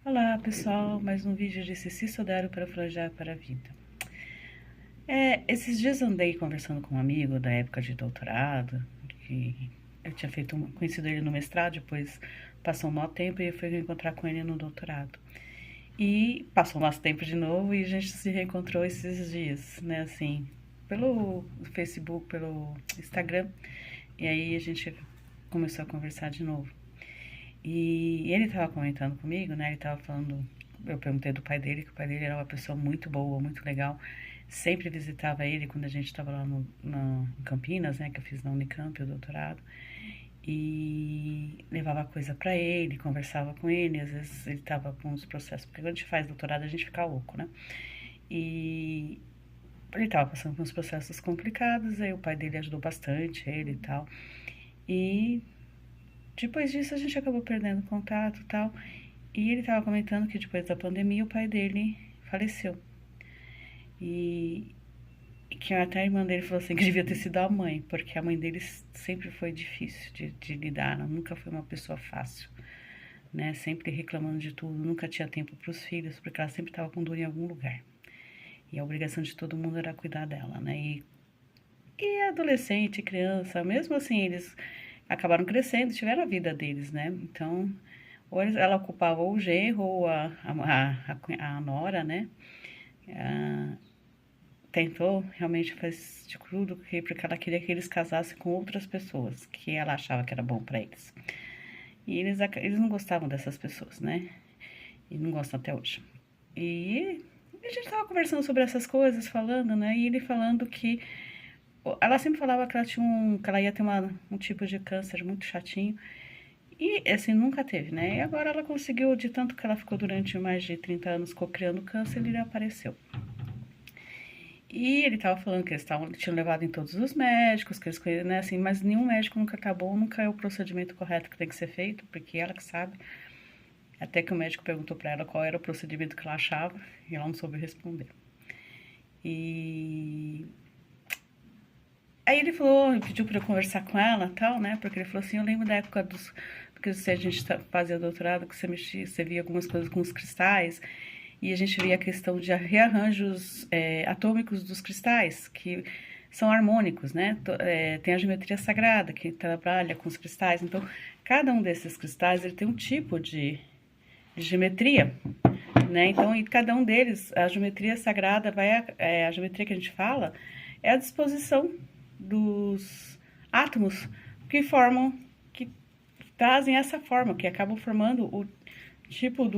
Olá pessoal, mais um vídeo de Ceci Sodero para Forjar para a Vida. Esses dias andei conversando com um amigo da época de doutorado, que eu tinha conhecido ele no mestrado, depois passou um mau tempo e eu fui encontrar com ele no doutorado. E passou um nosso tempo de novo e a gente se reencontrou esses dias, né, assim, pelo Facebook, pelo Instagram, e aí a gente começou a conversar de novo. E ele estava comentando comigo, né? Ele estava falando, eu perguntei do pai dele, que o pai dele era uma pessoa muito boa, muito legal. Sempre visitava ele quando a gente estava lá em Campinas, né? Que eu fiz na Unicamp, o doutorado. E levava coisa para ele, conversava com ele. Às vezes ele estava com os processos, porque quando a gente faz doutorado a gente fica louco, né? E ele estava passando por uns processos complicados, aí o pai dele ajudou bastante ele e tal. E depois disso a gente acabou perdendo contato e tal. E ele tava comentando que depois da pandemia o pai dele faleceu. E que até a irmã dele falou assim que devia ter sido a mãe, porque a mãe dele sempre foi difícil de lidar, ela nunca foi uma pessoa fácil, né? Sempre reclamando de tudo, nunca tinha tempo para os filhos, porque ela sempre estava com dor em algum lugar. E a obrigação de todo mundo era cuidar dela, né? E adolescente, criança, mesmo assim, eles acabaram crescendo, tiveram a vida deles, né? Então, ou ela ocupava ou o genro ou a nora, né? Tentou realmente fazer de tudo porque ela queria que eles casassem com outras pessoas, que ela achava que era bom para eles. E eles não gostavam dessas pessoas, né? E não gostam até hoje. E a gente tava conversando sobre essas coisas, falando, né? E ele falando que ela sempre falava que ela tinha que ela ia ter um tipo de câncer muito chatinho. E assim, nunca teve, né? E agora ela conseguiu, de tanto que ela ficou durante mais de 30 anos cocriando câncer, ele apareceu. E ele tava falando que tinham levado em todos os médicos, que eles conheciam, né, assim, mas nenhum médico nunca tá bom, nunca é o procedimento correto que tem que ser feito, porque ela que sabe. Até que o médico perguntou pra ela qual era o procedimento que ela achava, e ela não soube responder. E aí ele falou, pediu pra eu conversar com ela e tal, né, porque ele falou assim, eu lembro da época porque a gente fazia doutorado, que você via algumas coisas com os cristais, e a gente via a questão de rearranjos atômicos dos cristais, que são harmônicos, né? Tem a geometria sagrada, que trabalha com os cristais. Então, cada um desses cristais, ele tem um tipo de geometria, né? Então, e cada um deles, a geometria sagrada a geometria que a gente fala, é a disposição dos átomos que trazem essa forma, que acabam formando o tipo